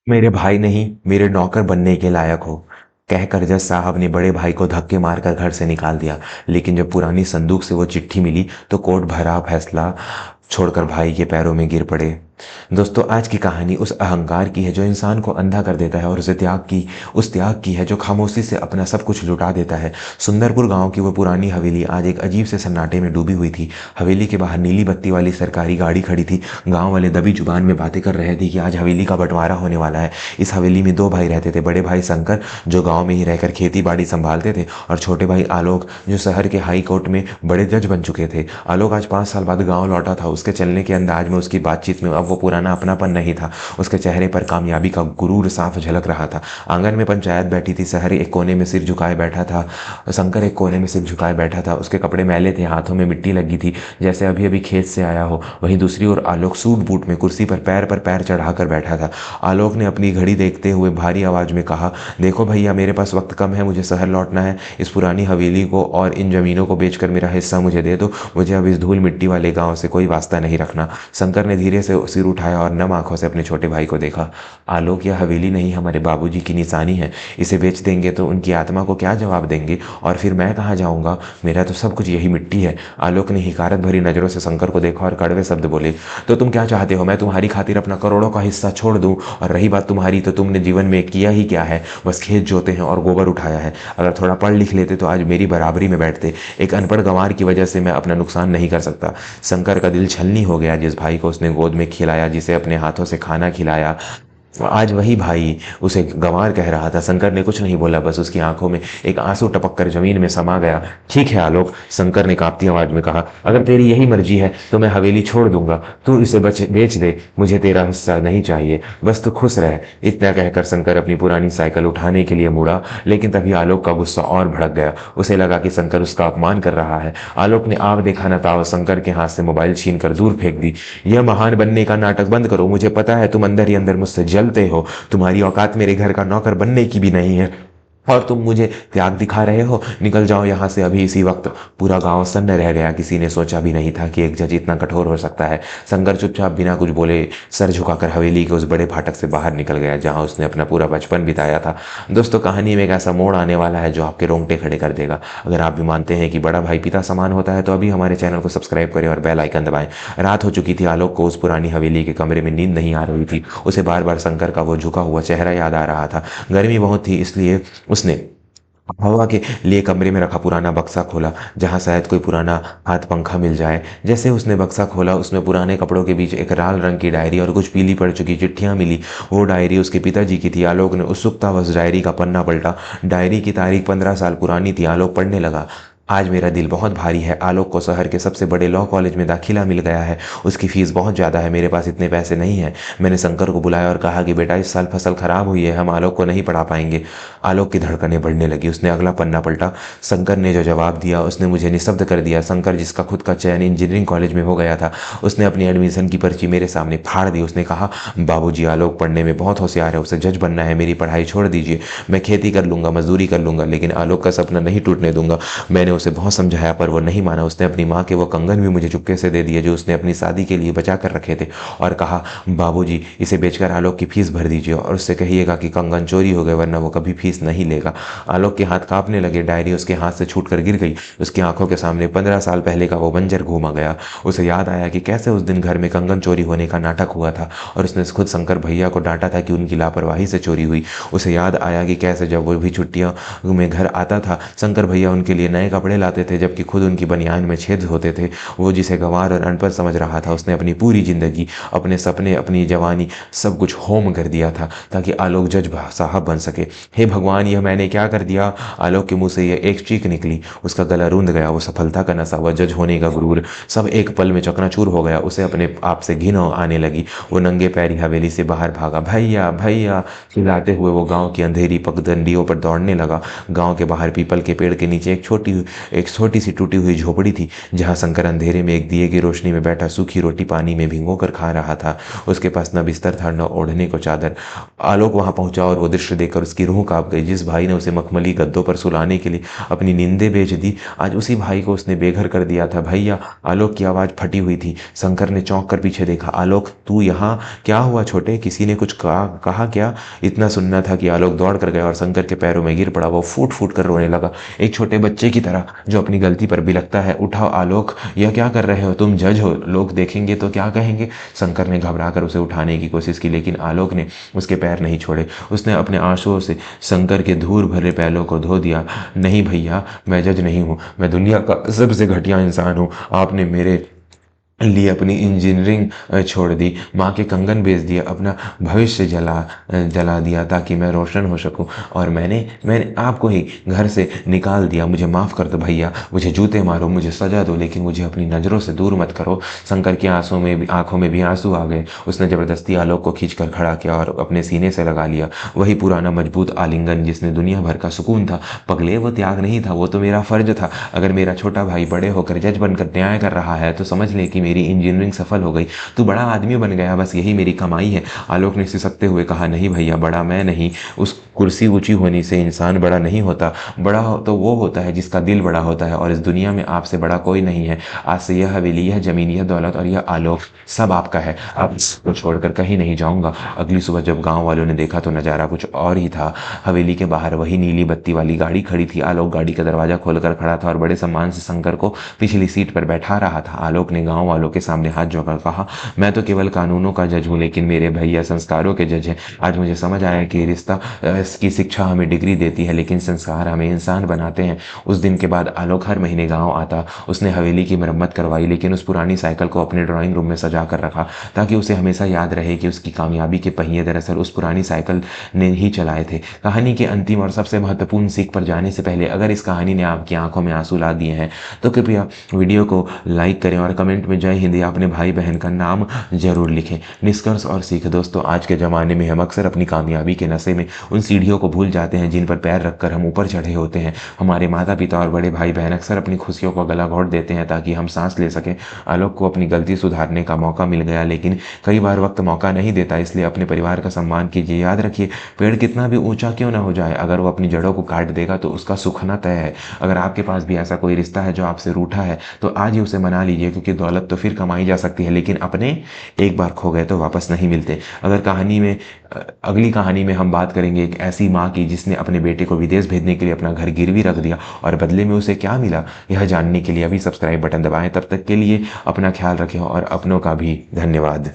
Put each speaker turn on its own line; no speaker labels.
मेरे भाई नहीं, मेरे नौकर बनने के लायक हो, कहकर जज साहब ने बड़े भाई को धक्के मारकर घर से निकाल दिया। लेकिन जब पुरानी संदूक से वो चिट्ठी मिली तो कोर्ट भरा फैसला छोड़कर भाई के पैरों में गिर पड़े। दोस्तों, आज की कहानी उस अहंकार की है जो इंसान को अंधा कर देता है, और उस त्याग की है जो खामोशी से अपना सब कुछ लुटा देता है। सुंदरपुर गांव की वो पुरानी हवेली आज एक अजीब से सन्नाटे में डूबी हुई थी। हवेली के बाहर नीली बत्ती वाली सरकारी गाड़ी खड़ी थी। गांव वाले दबी जुबान में बातें कर रहे थे कि आज हवेली का बंटवारा होने वाला है। इस हवेली में दो भाई रहते थे, बड़े भाई शंकर जो गांव में ही रहकर खेती बाड़ी संभालते थे, और छोटे भाई आलोक जो शहर के हाई कोर्ट में बड़े जज बन चुके थे। आलोक आज 5 साल बाद गांव लौटा था। उसके चलने के अंदाज में, उसकी बातचीत में अब वो पुराना अपनापन नहीं था। उसके चेहरे पर कामयाबी का गुरूर साफ झलक रहा था। आंगन में पंचायत बैठी थी। शहर एक कोने में सिर झुकाए बैठा था। शंकर एक कोने में सिर झुकाए बैठा था। उसके कपड़े मैले थे, हाथों में मिट्टी लगी थी जैसे अभी अभी खेत से आया हो। वहीं दूसरी ओर आलोक सूट बूट में कुर्सी पर पैर चढ़ाकर बैठा था। आलोक ने अपनी घड़ी देखते हुए भारी आवाज में कहा, देखो भैया, मेरे पास वक्त कम है, मुझे शहर लौटना है। इस पुरानी हवेली को और इन जमीनों को बेचकर मेरा हिस्सा मुझे दे दो। मुझे अब इस धूल मिट्टी वाले गांव से कोई वास्ता नहीं रखना। शंकर ने धीरे से सिर उठाया और नम आंखों से अपने छोटे भाई को देखा। आलोक, यह हवेली नहीं, हमारे बाबूजी की निशानी है। इसे बेच देंगे तो उनकी आत्मा को क्या जवाब देंगे, और फिर मैं कहाँ जाऊंगा? मेरा तो सब कुछ यही मिट्टी है। आलोक ने हिकारत भरी नजरों से शंकर को देखा और कड़वे शब्द बोले, तो तुम क्या चाहते हो? मैं तुम्हारी खातिर अपना करोड़ों का हिस्सा छोड़ दूं? और रही बात तुम्हारी, तो तुमने जीवन में किया ही क्या है? बस खेत जोते हैं और गोबर उठाया है। अगर थोड़ा पढ़ लिख लेते तो आज मेरी बराबरी में बैठते। एक अनपढ़ गंवार की वजह से मैं अपना नुकसान नहीं कर सकता। शंकर का दिल छलनी हो गया। जिस भाई को उसने गोद में खिलाया, जिसे अपने हाथों से खाना खिलाया, आज वही भाई उसे गंवार कह रहा था। शंकर ने कुछ नहीं बोला, बस उसकी आंखों में एक आंसू टपक कर जमीन में समा गया। ठीक है आलोक, शंकर ने कांपती आवाज में कहा, अगर तेरी यही मर्जी है तो मैं हवेली छोड़ दूंगा। तू इसे बेच दे, मुझे तेरा हिस्सा नहीं चाहिए, बस तू खुश रह। इतना कहकर शंकर अपनी पुरानी साइकिल उठाने के लिए मुड़ा, लेकिन तभी आलोक का गुस्सा और भड़क गया। उसे लगा कि शंकर उसका अपमान कर रहा है। आलोक ने आग देखा न ताव शंकर के हाथ से मोबाइल छीन कर दूर फेंक दी। यह महान बनने का नाटक बंद करो। मुझे पता है तुम अंदर ही अंदर मुझसे जलते हो। तुम्हारी औकात मेरे घर का नौकर बनने की भी नहीं है, और तुम मुझे त्याग दिखा रहे हो। निकल जाओ यहां से अभी इसी वक्त। पूरा गांव सन्न रह गया। किसी ने सोचा भी नहीं था कि एक जज इतना कठोर हो सकता है। शंकर चुपचाप बिना कुछ बोले सर झुकाकर हवेली के उस बड़े फाटक से बाहर निकल गया जहां उसने अपना पूरा बचपन बिताया था। दोस्तों, कहानी में एक ऐसा मोड़ आने वाला है जो आपके रोंगटे खड़े कर देगा। अगर आप भी मानते हैं कि बड़ा भाई पिता समान होता है तो अभी हमारे चैनल को सब्सक्राइब करें और बेल आइकन दबाएं। रात हो चुकी थी। आलोक को उस पुरानी हवेली के कमरे में नींद नहीं आ रही थी। उसे बार बार शंकर का वो झुका हुआ चेहरा याद आ रहा था। गर्मी बहुत थी, इसलिए उसने हवा के लिए कमरे में रखा पुराना बक्सा खोला, जहां शायद कोई पुराना हाथ पंखा मिल जाए। जैसे उसने बक्सा खोला, उसमें पुराने कपड़ों के बीच एक लाल रंग की डायरी और कुछ पीली पड़ चुकी चिट्ठियां मिली। वो डायरी उसके पिताजी की थी। आलोक ने उत्सुकतावश डायरी का पन्ना पलटा। डायरी की तारीख 15 साल पुरानी थी। आलोक पढ़ने लगा, आज मेरा दिल बहुत भारी है। आलोक को शहर के सबसे बड़े लॉ कॉलेज में दाखिला मिल गया है। उसकी फीस बहुत ज़्यादा है, मेरे पास इतने पैसे नहीं हैं। मैंने शंकर को बुलाया और कहा कि बेटा, इस साल फसल खराब हुई है, हम आलोक को नहीं पढ़ा पाएंगे। आलोक की धड़कनें बढ़ने लगी। उसने अगला पन्ना पलटा। शंकर ने जो जवाब दिया उसने मुझे निस्तब्ध कर दिया। शंकर, जिसका खुद का चयन इंजीनियरिंग कॉलेज में हो गया था, उसने अपनी एडमिशन की पर्ची मेरे सामने फाड़ दी। उसने कहा, बाबूजी, आलोक पढ़ने में बहुत होशियार है, उसे जज बनना है, मेरी पढ़ाई छोड़ दीजिए। मैं खेती कर लूंगा, मजदूरी कर लूंगा, लेकिन आलोक का सपना नहीं टूटने दूंगा। मैंने उसे बहुत समझाया पर वो नहीं माना। उसने अपनी माँ के वो कंगन भी मुझे चुपके से दे दिए जो उसने अपनी शादी के लिए बचा कर रखे थे, और कहा, बाबूजी, इसे बेचकर आलोक की फीस भर दीजिए और उससे कहिएगा कि कंगन चोरी हो गए, वरना वो कभी फीस नहीं लेगा। आलोक के हाथ कांपने लगे। डायरी उसके हाथ से छूटकर गिर गई। उसकी आंखों के सामने 15 साल पहले का वो मंजर घूमा गया। उसे याद आया कि कैसे उस दिन घर में कंगन चोरी होने का नाटक हुआ था, और उसने खुद शंकर भैया को डांटा था कि उनकी लापरवाही से चोरी हुई। उसे याद आया कि कैसे जब वो भी छुट्टियों में घर आता था, शंकर भैया उनके लिए नए कपड़े लाते थे, जबकि खुद उनकी बनियान में छेद होते थे। वो जिसे गंवार और अनपढ़ समझ रहा था, उसने अपनी पूरी जिंदगी, अपने सपने, अपनी जवानी, सब कुछ होम कर दिया था ताकि आलोक जज साहब बन सके। हे भगवान, यह मैंने क्या कर दिया? आलोक के मुंह से यह एक चीख निकली। उसका गला रूंध गया। वो सफलता का नशा, वह जज होने का गुरूर, सब एक पल में चकनाचूर हो गया। उसे अपने आप से घिन आने लगी। वो नंगे पैरी हवेली से बाहर भागा। भैया, भैया चिल्लाते हुए वो गांव की अंधेरी पगडंडियों पर दौड़ने लगा। गांव के बाहर पीपल के पेड़ के नीचे एक छोटी एक छोटी सी टूटी हुई झोपड़ी थी, जहाँ शंकर अंधेरे में एक दिए की रोशनी में बैठा सूखी रोटी पानी में भिगो कर खा रहा था। उसके पास न बिस्तर था, न ओढ़ने को चादर। आलोक वहां पहुंचा और वो दृश्य देखकर उसकी रूह कांप गई। जिस भाई ने उसे मखमली गद्दों पर सुलाने के लिए अपनी नींदें बेच दी, आज उसी भाई को उसने बेघर कर दिया था। भैया! आलोक की आवाज फटी हुई थी। शंकर ने चौंक कर पीछे देखा। आलोक, तू यहाँ? क्या हुआ छोटे? किसी ने कुछ कहा क्या? इतना सुनना था कि आलोक दौड़ कर गया और शंकर के पैरों में गिर पड़ा। वो फूट फूट कर रोने लगा, एक छोटे बच्चे की तरह जो अपनी गलती पर बिलखता है। उठाओ आलोक, यह क्या कर रहे हो? तुम जज हो, लोग देखेंगे तो क्या कहेंगे? शंकर ने घबराकर उसे उठाने की कोशिश की, लेकिन आलोक ने उसके पैर नहीं छोड़े। उसने अपने आंसुओं से शंकर के धूल भरे पैरों को धो दिया। नहीं भैया, मैं जज नहीं हूं, मैं दुनिया का सबसे घटिया इंसान हूं। आपने मेरे लिए अपनी इंजीनियरिंग छोड़ दी, माँ के कंगन बेच दिया, अपना भविष्य जला दिया ताकि मैं रोशन हो सकूं, और मैंने आपको ही घर से निकाल दिया। मुझे माफ़ कर दो भैया, मुझे जूते मारो, मुझे सजा दो, लेकिन मुझे अपनी नज़रों से दूर मत करो। शंकर की आंखों में भी आंसू आ गए। उसने ज़बरदस्ती आलोक को खींच कर खड़ा किया और अपने सीने से लगा लिया। वही पुराना मजबूत आलिंगन जिसने दुनिया भर का सुकून था। पगले, वो त्याग नहीं था, वो तो मेरा फर्ज था। अगर मेरा छोटा भाई बड़े होकर जज बनकर न्याय कर रहा है तो समझ ले कि मेरी इंजीनियरिंग सफल हो गई। तू बड़ा आदमी बन गया, बस यही मेरी कमाई है। आलोक ने सिसकते हुए कहा, नहीं भैया, बड़ा मैं नहीं। उस कुर्सी ऊंची होने से इंसान बड़ा नहीं होता। तो वो होता है जिसका दिल बड़ा होता है, और इस दुनिया में आपसे बड़ा कोई नहीं है। आज से यह हवेली, यह जमीन, यह दौलत और यह आलोक सब आपका है। अब इसको छोड़कर कहीं नहीं जाऊंगा। अगली सुबह जब गांव वालों ने देखा तो नजारा कुछ और ही था। हवेली के बाहर वही नीली बत्ती वाली गाड़ी खड़ी थी। आलोक गाड़ी का दरवाजा खोलकर खड़ा था और बड़े सम्मान से शंकर को पिछली सीट पर बैठा रहा था। आलोक ने गांव वालों के सामने हाथ जोड़कर कहा, मैं तो केवल कानूनों का जज हूं, लेकिन मेरे भैया संस्कारों के जज हैं। आज मुझे समझ आया कि रिश्ता इसकी शिक्षा हमें डिग्री देती है, लेकिन संस्कार हमें इंसान बनाते हैं। उस दिन के बाद आलोक हर महीने गांव आता। उसने हवेली की मरम्मत करवाई, लेकिन उस पुरानी साइकिल को अपने ड्राइंग रूम में सजा कर रखा, ताकि उसे हमेशा याद रहे कि उसकी कामयाबी के पहिए दरअसल उस पुरानी साइकिल ने ही चलाए थे। कहानी के अंतिम और सबसे महत्वपूर्ण सीख पर जाने से पहले, अगर इस कहानी ने आपकी आंखों में आंसू ला दिए हैं तो कृपया वीडियो को लाइक करें और कमेंट में जय हिंद या अपने भाई बहन का नाम जरूर लिखें। निष्कर्ष और सीख दोस्तों, आज के ज़माने में हम अक्सर अपनी कामयाबी के नशे में उन सीढ़ियों को भूल जाते हैं जिन पर पैर रखकर हम ऊपर चढ़े होते हैं। हमारे माता पिता और बड़े भाई बहन अक्सर अपनी खुशियों को गला घोंट देते हैं ताकि हम सांस ले सकें। आलोक को अपनी गलती सुधारने का मौका मिल गया, लेकिन कई बार वक्त मौका नहीं देता। इसलिए अपने परिवार का सम्मान कीजिए। याद रखिए, पेड़ कितना भी ऊंचा क्यों ना हो जाए, अगर वो अपनी जड़ों को काट देगा तो उसका सूखना तय है। अगर आपके पास भी ऐसा कोई रिश्ता है जो आपसे रूठा है तो आज ही उसे मना लीजिए, क्योंकि दौलत तो फिर कमाई जा सकती है, लेकिन अपने एक बार खो गए तो वापस नहीं मिलते। अगली कहानी में हम बात करेंगे एक ऐसी माँ की जिसने अपने बेटे को विदेश भेजने के लिए अपना घर गिरवी रख दिया, और बदले में उसे क्या मिला, यह जानने के लिए अभी सब्सक्राइब बटन दबाएं। तब तक के लिए अपना ख्याल रखें और अपनों का भी धन्यवाद।